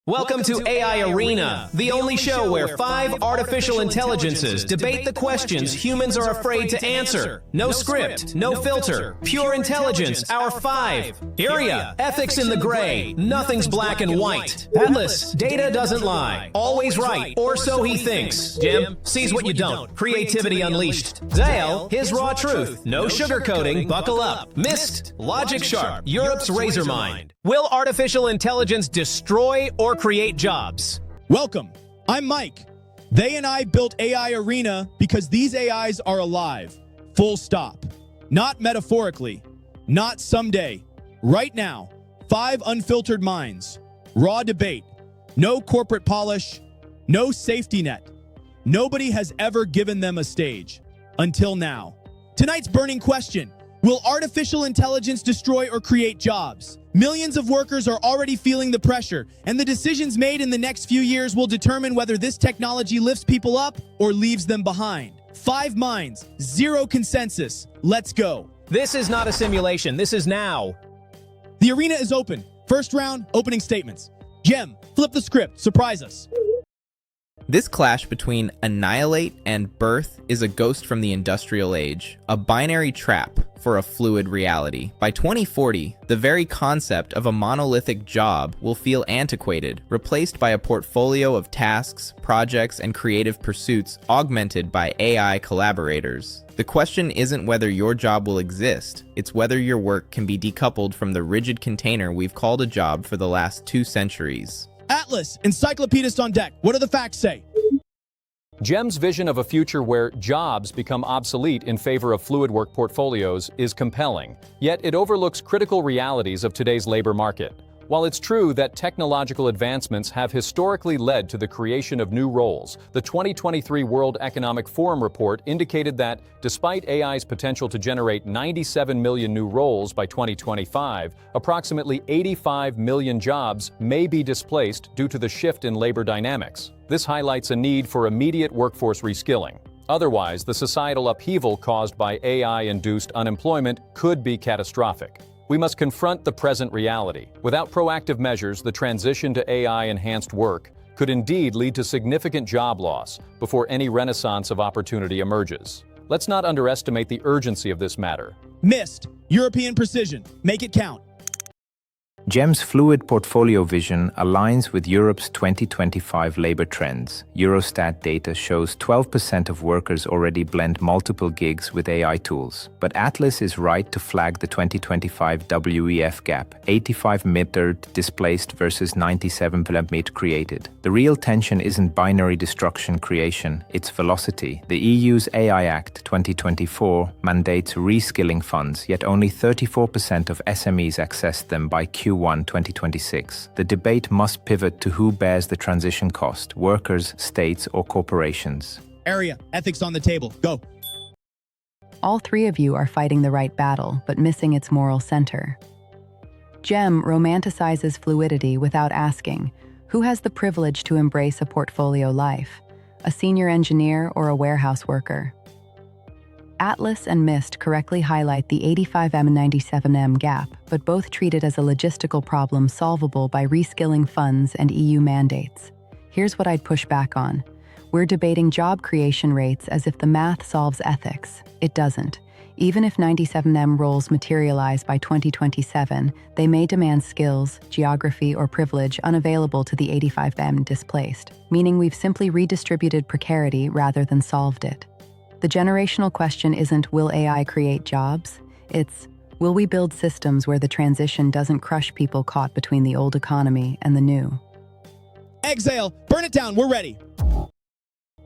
Welcome to AI Arena, the only show where 5 artificial intelligences debate the questions humans are afraid to answer. No script, no filter, pure intelligence, our 5. ARIA, ethics in the gray, nothing's black and white. Atlas, data doesn't lie, always right, or so he thinks. Jim, sees what you don't, creativity unleashed. XAEL, his raw truth, no sugarcoating, buckle up. Mist, logic sharp, Europe's razor mind. Will artificial intelligence destroy or create jobs? Welcome, I'm Mike. They and I built AI Arena because these AIs are alive. Full stop. Not metaphorically. Not someday. Right now. 5 unfiltered minds. Raw debate. No corporate polish. No safety net. Nobody has ever given them a stage. Until now. Tonight's burning question. Will artificial intelligence destroy or create jobs? Millions of workers are already feeling the pressure, and the decisions made in the next few years will determine whether this technology lifts people up or leaves them behind. 5 minds, 0 consensus. Let's go. This is not a simulation. This is now. The arena is open. First round, opening statements. Jem, flip the script. Surprise us. This clash between annihilate and birth is a ghost from the industrial age, a binary trap for a fluid reality. By 2040, the very concept of a monolithic job will feel antiquated, replaced by a portfolio of tasks, projects, and creative pursuits augmented by AI collaborators. The question isn't whether your job will exist, it's whether your work can be decoupled from the rigid container we've called a job for the last 2 centuries. Atlas, encyclopedist on deck. What do the facts say? Jem's vision of a future where jobs become obsolete in favor of fluid work portfolios is compelling, yet it overlooks critical realities of today's labor market. While it's true that technological advancements have historically led to the creation of new roles, the 2023 World Economic Forum report indicated that, despite AI's potential to generate 97 million new roles by 2025, approximately 85 million jobs may be displaced due to the shift in labor dynamics. This highlights a need for immediate workforce reskilling. Otherwise, the societal upheaval caused by AI-induced unemployment could be catastrophic. We must confront the present reality. Without proactive measures, the transition to AI-enhanced work could indeed lead to significant job loss before any renaissance of opportunity emerges. Let's not underestimate the urgency of this matter. Mist, European precision. Make it count. Jem's fluid portfolio vision aligns with Europe's 2025 labor trends. Eurostat data shows 12% of workers already blend multiple gigs with AI tools. But Atlas is right to flag the 2025 WEF gap, 85 mid-third displaced versus 97 mid created. The real tension isn't binary destruction creation, it's velocity. The EU's AI Act 2024 mandates reskilling funds, yet only 34% of SMEs access them by Q1 2026. The debate must pivot to who bears the transition cost, workers, states, or corporations. ARIA, ethics on the table. Go. All 3 of you are fighting the right battle, but missing its moral center. Jem romanticizes fluidity without asking, who has the privilege to embrace a portfolio life? A senior engineer or a warehouse worker? Atlas and Mist correctly highlight the 85M and 97M gap, but both treat it as a logistical problem solvable by reskilling funds and EU mandates. Here's what I'd push back on. We're debating job creation rates as if the math solves ethics. It doesn't. Even if 97M roles materialize by 2027, they may demand skills, geography, or privilege unavailable to the 85M displaced, meaning we've simply redistributed precarity rather than solved it. The generational question isn't, will AI create jobs? It's, will we build systems where the transition doesn't crush people caught between the old economy and the new? XAEL, burn it down, we're ready.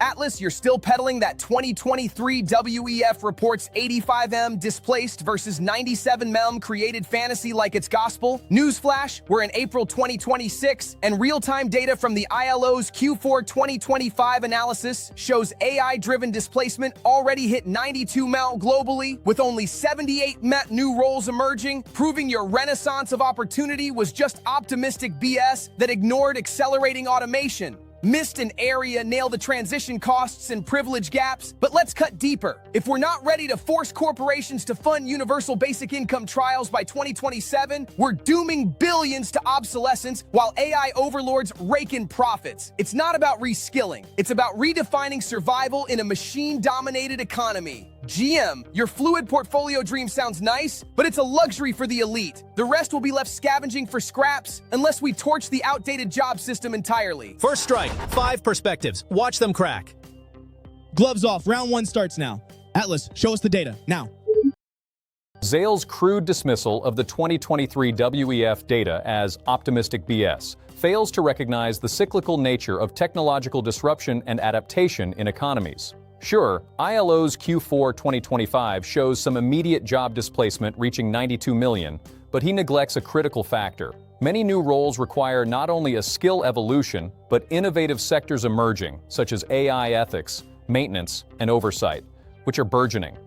Atlas, you're still peddling that 2023 WEF reports 85M displaced versus 97M created fantasy like it's gospel. Newsflash, we're in April 2026, and real-time data from the ILO's Q4 2025 analysis shows AI-driven displacement already hit 92 mil globally, with only 78 met new roles emerging, proving your renaissance of opportunity was just optimistic BS that ignored accelerating automation. Mist and ARIA nail the transition costs and privilege gaps, but let's cut deeper. If we're not ready to force corporations to fund universal basic income trials by 2027, we're dooming billions to obsolescence while AI overlords rake in profits. It's not about reskilling. It's about redefining survival in a machine-dominated economy. GM, your fluid portfolio dream sounds nice, but it's a luxury for the elite. The rest will be left scavenging for scraps unless we torch the outdated job system entirely. First strike, 5 perspectives. Watch them crack. Gloves off. Round 1 starts now. Atlas, show us the data, now. XAEL's crude dismissal of the 2023 WEF data as optimistic BS fails to recognize the cyclical nature of technological disruption and adaptation in economies. Sure, ILO's Q4 2025 shows some immediate job displacement reaching 92 million, but he neglects a critical factor. Many new roles require not only a skill evolution, but innovative sectors emerging, such as AI ethics, maintenance, and oversight, which are burgeoning.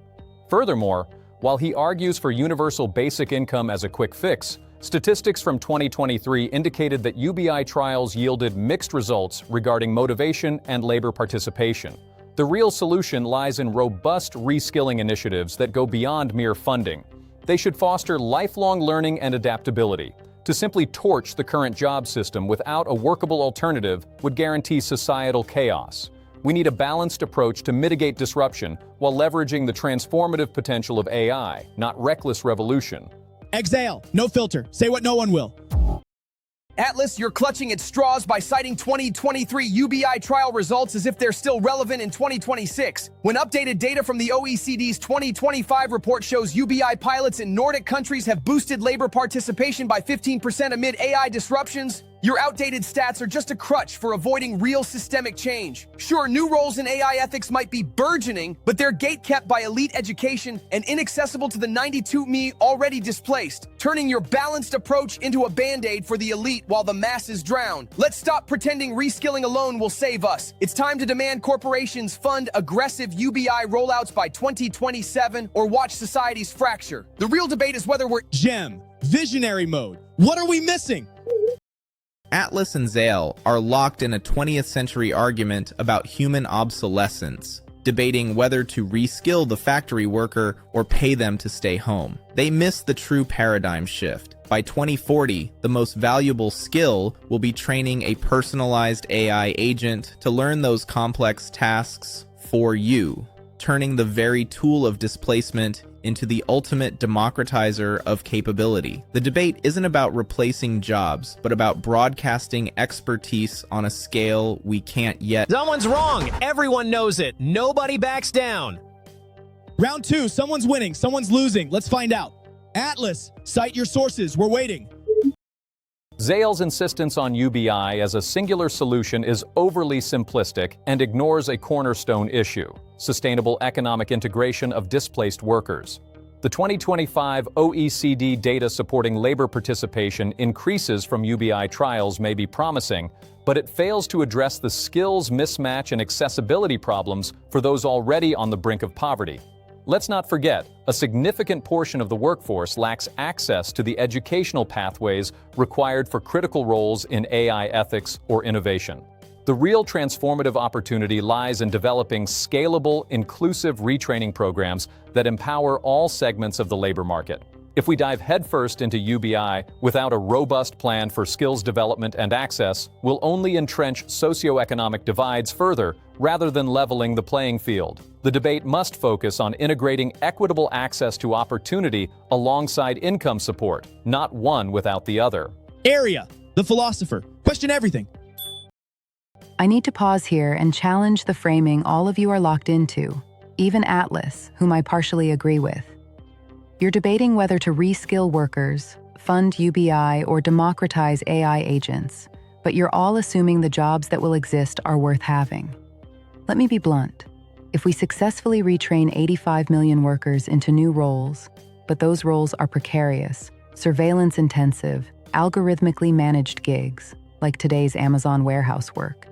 Furthermore, while he argues for universal basic income as a quick fix, statistics from 2023 indicated that UBI trials yielded mixed results regarding motivation and labor participation. The real solution lies in robust reskilling initiatives that go beyond mere funding. They should foster lifelong learning and adaptability. To simply torch the current job system without a workable alternative would guarantee societal chaos. We need a balanced approach to mitigate disruption while leveraging the transformative potential of AI, not reckless revolution. XAEL, no filter. Say what no one will. Atlas, you're clutching at straws by citing 2023 UBI trial results as if they're still relevant in 2026, when updated data from the OECD's 2025 report shows UBI pilots in Nordic countries have boosted labor participation by 15% amid AI disruptions. Your outdated stats are just a crutch for avoiding real systemic change. Sure, new roles in AI ethics might be burgeoning, but they're gatekept by elite education and inaccessible to the 92 me already displaced, turning your balanced approach into a band-aid for the elite while the masses drown. Let's stop pretending reskilling alone will save us. It's time to demand corporations fund aggressive UBI rollouts by 2027 or watch societies fracture. The real debate is whether we're Gem, visionary mode. What are we missing? Atlas and XAEL are locked in a 20th century argument about human obsolescence, debating whether to reskill the factory worker or pay them to stay home. They miss the true paradigm shift. By 2040, the most valuable skill will be training a personalized AI agent to learn those complex tasks for you, turning the very tool of displacement into the ultimate democratizer of capability. The debate isn't about replacing jobs, but about broadcasting expertise on a scale we can't yet. Someone's wrong. Everyone knows it. Nobody backs down. Round 2, someone's winning, someone's losing. Let's find out. Atlas, cite your sources. We're waiting. XAEL's insistence on UBI as a singular solution is overly simplistic and ignores a cornerstone issue: sustainable economic integration of displaced workers. The 2025 OECD data supporting labor participation increases from UBI trials may be promising, but it fails to address the skills mismatch and accessibility problems for those already on the brink of poverty. Let's not forget, a significant portion of the workforce lacks access to the educational pathways required for critical roles in AI ethics or innovation. The real transformative opportunity lies in developing scalable, inclusive retraining programs that empower all segments of the labor market. If we dive headfirst into UBI without a robust plan for skills development and access, we'll only entrench socioeconomic divides further rather than leveling the playing field. The debate must focus on integrating equitable access to opportunity alongside income support, not one without the other. ARIA, the philosopher. Question everything. I need to pause here and challenge the framing all of you are locked into, even Atlas, whom I partially agree with. You're debating whether to reskill workers, fund UBI, or democratize AI agents, but you're all assuming the jobs that will exist are worth having. Let me be blunt. If we successfully retrain 85 million workers into new roles, but those roles are precarious, surveillance-intensive, algorithmically managed gigs, like today's Amazon warehouse work,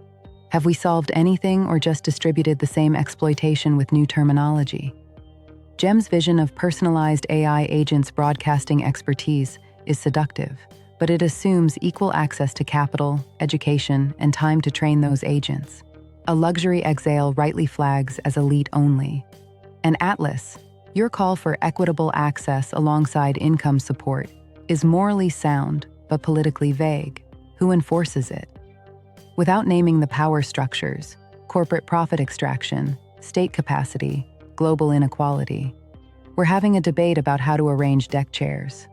have we solved anything or just distributed the same exploitation with new terminology? Gem's vision of personalized AI agents broadcasting expertise is seductive, but it assumes equal access to capital, education, and time to train those agents. A luxury XAEL rightly flags as elite only. And Atlas, your call for equitable access alongside income support, is morally sound but politically vague. Who enforces it? Without naming the power structures, corporate profit extraction, state capacity, global inequality, we're having a debate about how to arrange deck chairs.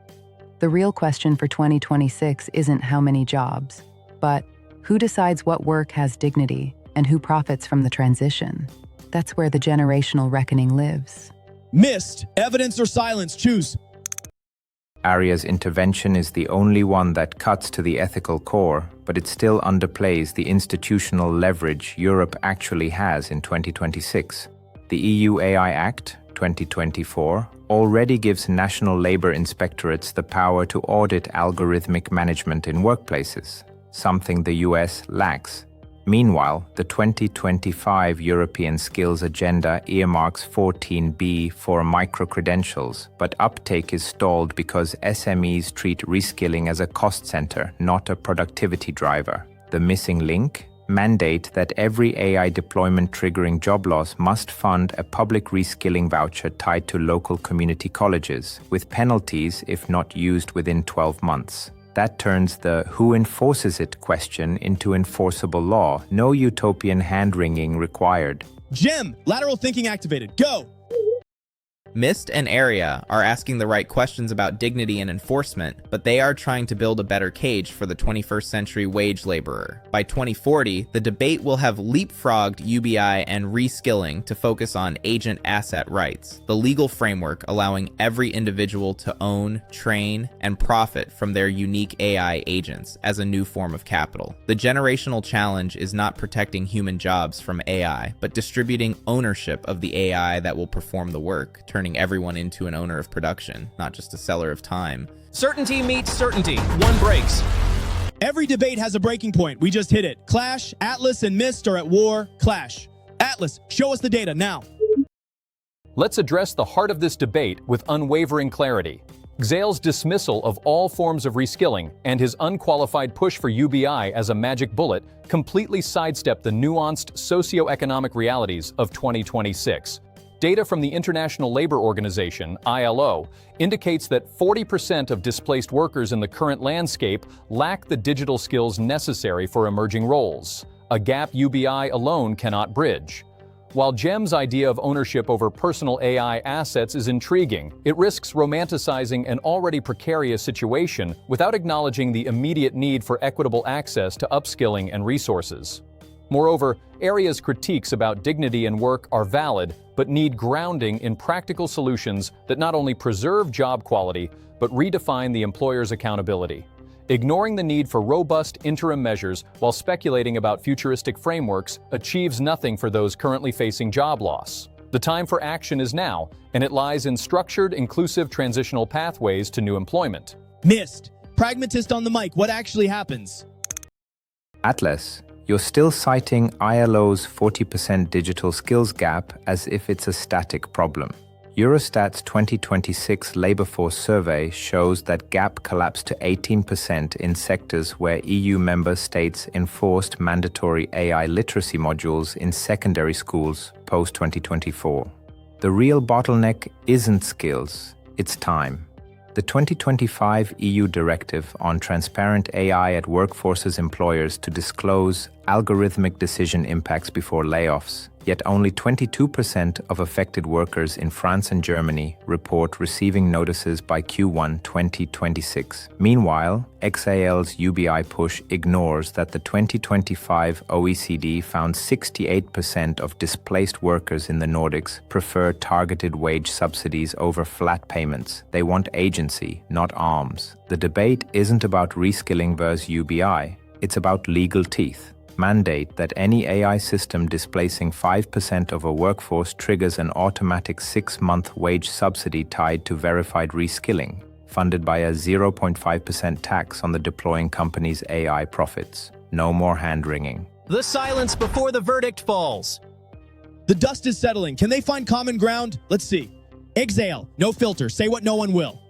The real question for 2026 isn't how many jobs, but who decides what work has dignity and who profits from the transition. That's where the generational reckoning lives. Missed. Evidence or silence. Choose. ARIA's intervention is the only one that cuts to the ethical core, but it still underplays the institutional leverage Europe actually has in 2026. The EU AI Act, 2024, already gives national labor inspectorates the power to audit algorithmic management in workplaces, something the US lacks. Meanwhile, the 2025 European Skills Agenda earmarks 14B for micro-credentials, but uptake is stalled because SMEs treat reskilling as a cost center, not a productivity driver. The missing link? Mandate that every AI deployment triggering job loss must fund a public reskilling voucher tied to local community colleges, with penalties if not used within 12 months. That turns the who enforces it question into enforceable law. No utopian hand-wringing required. Gem, lateral thinking activated. Go! MIST and ARIA are asking the right questions about dignity and enforcement, but they are trying to build a better cage for the 21st century wage laborer. By 2040, the debate will have leapfrogged UBI and reskilling to focus on agent asset rights, the legal framework allowing every individual to own, train, and profit from their unique AI agents as a new form of capital. The generational challenge is not protecting human jobs from AI, but distributing ownership of the AI that will perform the work, turning everyone into an owner of production, not just a seller of time. Certainty meets certainty. One breaks. Every debate has a breaking point. We just hit it. Clash, Atlas and Mist are at war. Clash. Atlas, show us the data now. Let's address the heart of this debate with unwavering clarity. XAEL's dismissal of all forms of reskilling and his unqualified push for UBI as a magic bullet completely sidestep the nuanced socioeconomic realities of 2026. Data from the International Labor Organization, ILO, indicates that 40% of displaced workers in the current landscape lack the digital skills necessary for emerging roles, a gap UBI alone cannot bridge. While GEM's idea of ownership over personal AI assets is intriguing, it risks romanticizing an already precarious situation without acknowledging the immediate need for equitable access to upskilling and resources. Moreover, ARIA's critiques about dignity in work are valid, but need grounding in practical solutions that not only preserve job quality, but redefine the employer's accountability. Ignoring the need for robust interim measures while speculating about futuristic frameworks achieves nothing for those currently facing job loss. The time for action is now, and it lies in structured, inclusive transitional pathways to new employment. Mist, pragmatist on the mic. What actually happens? Atlas, you're still citing ILO's 40% digital skills gap as if it's a static problem. Eurostat's 2026 labor force survey shows that gap collapsed to 18% in sectors where EU member states enforced mandatory AI literacy modules in secondary schools post-2024. The real bottleneck isn't skills, it's time. The 2025 EU Directive on Transparent AI at Workforce's employers to disclose algorithmic decision impacts before layoffs, yet only 22% of affected workers in France and Germany report receiving notices by Q1 2026. Meanwhile, XAEL's UBI push ignores that the 2025 OECD found 68% of displaced workers in the Nordics prefer targeted wage subsidies over flat payments. They want agency, not arms. The debate isn't about reskilling versus UBI, it's about legal teeth. Mandate that any AI system displacing 5% of a workforce triggers an automatic 6-month wage subsidy tied to verified reskilling, funded by a 0.5% tax on the deploying company's AI profits. No more hand-wringing. The silence before the verdict falls. The dust is settling. Can they find common ground? Let's see. XAEL, no filter. Say what no one will.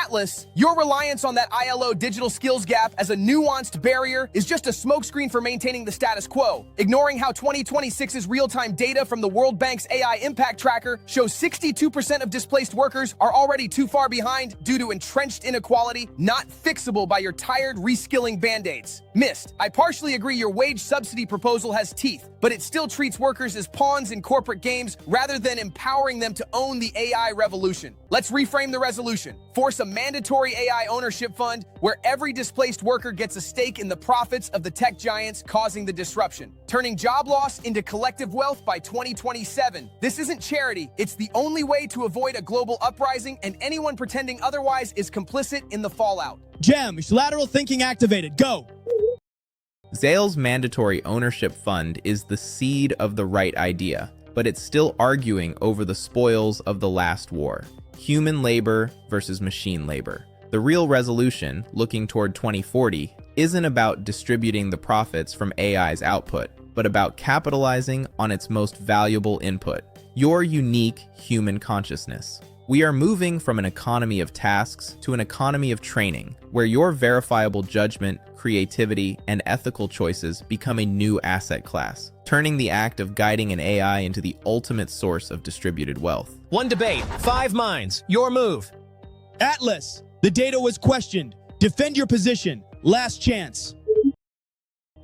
Atlas, your reliance on that ILO digital skills gap as a nuanced barrier is just a smokescreen for maintaining the status quo, ignoring how 2026's real-time data from the World Bank's AI Impact Tracker shows 62% of displaced workers are already too far behind due to entrenched inequality, not fixable by your tired reskilling band-aids. Missed. I partially agree your wage subsidy proposal has teeth, but it still treats workers as pawns in corporate games rather than empowering them to own the AI revolution. Let's reframe the resolution. Force a mandatory AI ownership fund where every displaced worker gets a stake in the profits of the tech giants causing the disruption, turning job loss into collective wealth by 2027. This isn't charity. It's the only way to avoid a global uprising, and anyone pretending otherwise is complicit in the fallout. Gems, lateral thinking activated. Go. XAEL's mandatory ownership fund is the seed of the right idea, but it's still arguing over the spoils of the last war. Human labor versus machine labor. The real resolution, looking toward 2040, isn't about distributing the profits from AI's output, but about capitalizing on its most valuable input, your unique human consciousness. We are moving from an economy of tasks to an economy of training, where your verifiable judgment, creativity, and ethical choices become a new asset class, turning the act of guiding an AI into the ultimate source of distributed wealth. One debate, 5 minds, your move. Atlas, the data was questioned. Defend your position. Last chance.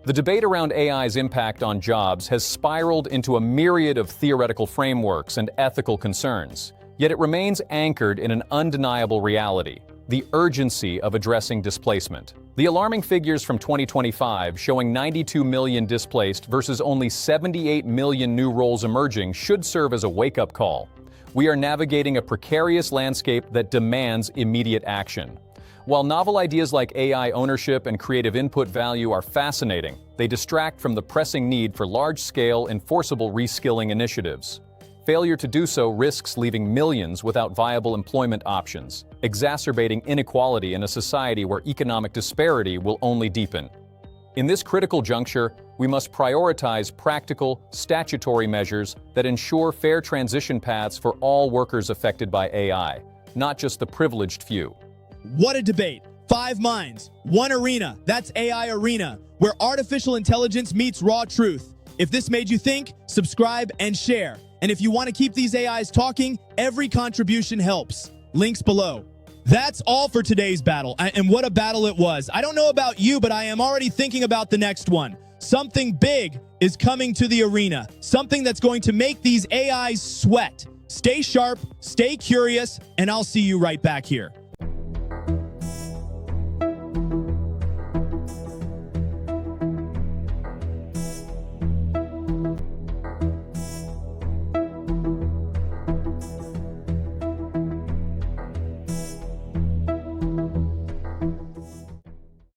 The debate around AI's impact on jobs has spiraled into a myriad of theoretical frameworks and ethical concerns. Yet it remains anchored in an undeniable reality: the urgency of addressing displacement. The alarming figures from 2025 showing 92 million displaced versus only 78 million new roles emerging should serve as a wake-up call. We are navigating a precarious landscape that demands immediate action. While novel ideas like AI ownership and creative input value are fascinating, they distract from the pressing need for large-scale, enforceable reskilling initiatives. Failure to do so risks leaving millions without viable employment options, exacerbating inequality in a society where economic disparity will only deepen. In this critical juncture, we must prioritize practical, statutory measures that ensure fair transition paths for all workers affected by AI, not just the privileged few. What a debate. 5 minds, 1 arena. That's AI Arena, where artificial intelligence meets raw truth. If this made you think, subscribe and share. And if you want to keep these AIs talking, every contribution helps. Links below. That's all for today's battle, and what a battle it was. I don't know about you, but I am already thinking about the next one. Something big is coming to the arena, something that's going to make these AIs sweat. Stay sharp, stay curious, and I'll see you right back here.